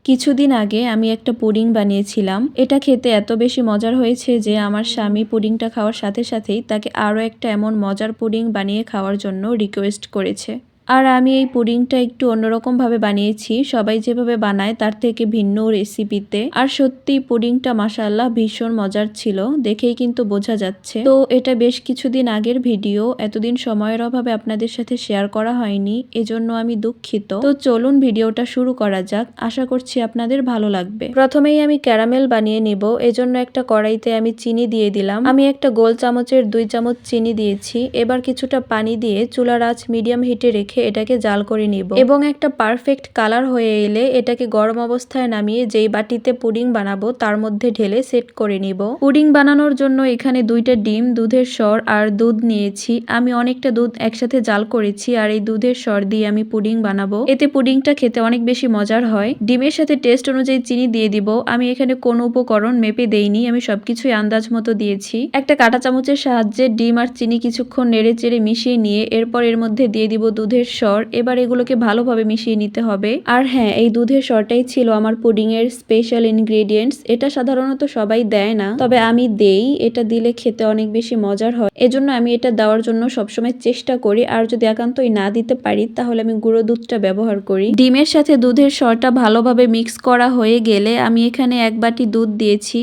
কিছুদিন আগে আমি একটা পুডিং বানিয়েছিলাম। এটা খেতে এত বেশি মজার হয়েছে যে আমার স্বামী পুডিংটা খাওয়ার সাথে সাথেই তাকে আরও একটা এমন মজার পুডিং বানিয়ে খাওয়ার জন্য রিকোয়েস্ট করেছে। আর আমি এই পুডিংটা একটু অন্যরকমভাবে বানিয়েছি, সবাই যেভাবে বানায় তার থেকে ভিন্ন রেসিপিতে। আর সত্যি পুডিংটা মাশাআল্লাহ ভীষণ মজার ছিল, দেখেই কিন্তু বোঝা যাচ্ছে। তো এটা বেশ কিছুদিন আগের ভিডিও, এতদিন সময়ের অভাবে আপনাদের সাথে শেয়ার করা হয়নি, এজন্য আমি দুঃখিত। তো চলুন ভিডিওটা শুরু করা যাক, আশা করছি আপনাদের ভালো লাগবে। প্রথমেই আমি ক্যারামেল বানিয়ে নিব, এজন্য একটা কড়াইতে আমি চিনি দিয়ে দিলাম। আমি একটা গোল চামচের 2 চামচ চিনি দিয়েছি। এবার কিছুটা পানি দিয়ে চুলার আঁচ মিডিয়াম হিটে রেখে এটাকে জাল করে নিব এবং একটা পারফেক্ট কালার হয়ে এলে এটাকে গরম অবস্থায় নামিয়ে যেই বাটিতে পুডিং বানাবো তার মধ্যে ঢেলে সেট করে নিব। পুডিং বানানোর জন্য এখানে 2টা ডিম, দুধের সর আর দুধ নিয়েছি। আমি অনেকটা দুধ একসাথে জাল করেছি আর এই দুধের সর দিয়ে আমি পুডিং বানাবো, এতে পুডিংটা খেতে অনেক বেশি মজার হয়। ডিমের সাথে টেস্ট অনুযায়ী চিনি দিয়ে দিব। আমি এখানে কোনো উপকরণ মেপে দেইনি, আমি সবকিছুই আন্দাজ মতো দিয়েছি। একটা কাঁটা চামচের সাহায্যে ডিম আর চিনি কিছুক্ষণ নেড়ে চেড়ে মিশিয়ে নিয়ে এরপর এর মধ্যে দিয়ে দিব দুধের সর। এবার এগুলোকে ভালোভাবে মিশিয়ে নিতে হবে। আর হ্যাঁ, এই দুধের সরটাই ছিল আমার পুডিং এর স্পেশাল ইনগ্রেডিয়েন্টস। এটা সাধারণত সবাই দেয় না, তবে আমি দেই। এটা দিলে খেতে অনেক বেশি মজার হয়, এজন্য আমি এটা দেওয়ার জন্য সবসময় চেষ্টা করি। আর যদি একান্তই না দিতে পারি তাহলে আমি গুঁড়ো দুধটা ব্যবহার করি। ডিমের সাথে দুধের সরটা ভালোভাবে মিক্স করা হয়ে গেলে আমি এখানে 1 বাটি দুধ দিয়েছি।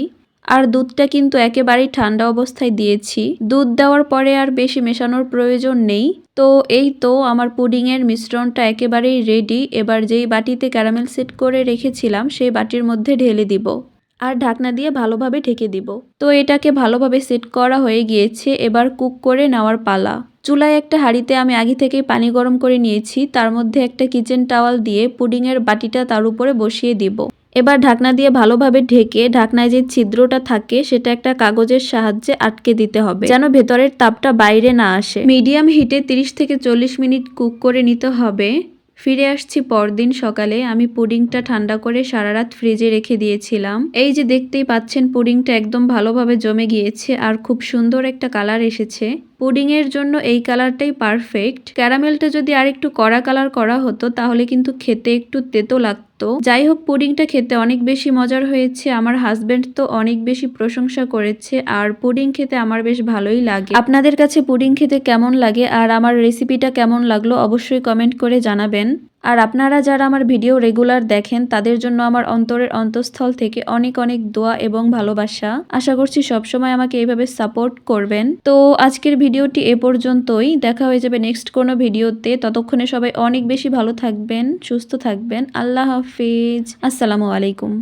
আর দুধটা কিন্তু একেবারেই ঠান্ডা অবস্থায় দিয়েছি। দুধ দেওয়ার পরে আর বেশি মেশানোর প্রয়োজন নেই। তো এই তো আমার পুডিংয়ের মিশ্রণটা একেবারেই রেডি। এবার যেই বাটিতে ক্যারামেল সেট করে রেখেছিলাম সেই বাটির মধ্যে ঢেলে দিব আর ঢাকনা দিয়ে ভালোভাবে ঢেকে দিব। তো এটাকে ভালোভাবে সেট করা হয়ে গিয়েছে, এবার কুক করে নেওয়ার পালা। চুলায় একটা হাঁড়িতে আমি আগে থেকেই পানি গরম করে নিয়েছি, তার মধ্যে একটা কিচেন টাওয়াল দিয়ে পুডিংয়ের বাটিটা তার উপরে বসিয়ে দিব। এবার ঢাকনা দিয়ে ভালোভাবে ঢেকে ঢাকনায় যে ছিদ্রটা থাকে সেটা একটা কাগজের সাহায্যে আটকে দিতে হবে, যেন ভেতরের তাপটা বাইরে না আসে। মিডিয়াম হিটে 30 থেকে 40 মিনিট কুক করে নিতে হবে। ফিরে আসছি পরদিন সকালে। আমি পুডিংটা ঠান্ডা করে সারা রাত ফ্রিজে রেখে দিয়েছিলাম। এই যে দেখতেই পাচ্ছেন পুডিংটা একদম ভালোভাবে জমে গিয়েছে আর খুব সুন্দর একটা কালার এসেছে। পুডিং এর জন্য এই কালারটাই পারফেক্ট। ক্যারামেলটা যদি আর একটু কড়া কালার করা হতো তাহলে কিন্তু খেতে একটু তেতো লাগতো। যাই হোক, পুডিংটা খেতে অনেক বেশি মজার হয়েছে। আমার হাজবেন্ড তো অনেক বেশি প্রশংসা করেছে। আর পুডিং খেতে আমার বেশ ভালোই লাগে। আপনাদের কাছে পুডিং খেতে কেমন লাগে আর আমার রেসিপিটা কেমন লাগলো অবশ্যই কমেন্ট করে জানাবেন। আর আপনারা যারা আমার ভিডিও রেগুলার দেখেন তাদের জন্য আমার অন্তরের অন্তঃস্থল থেকে অনেক অনেক দোয়া এবং ভালোবাসা। আশা করছি সবসময় আমাকে এইভাবে সাপোর্ট করবেন। তো আজকের ভিডিওটি এ পর্যন্তই, দেখা হয়ে যাবে নেক্সট কোনো ভিডিওতে। ততক্ষণে সবাই অনেক বেশি ভালো থাকবেন, সুস্থ থাকবেন। আল্লাহ হাফিজ, আসসালামু আলাইকুম।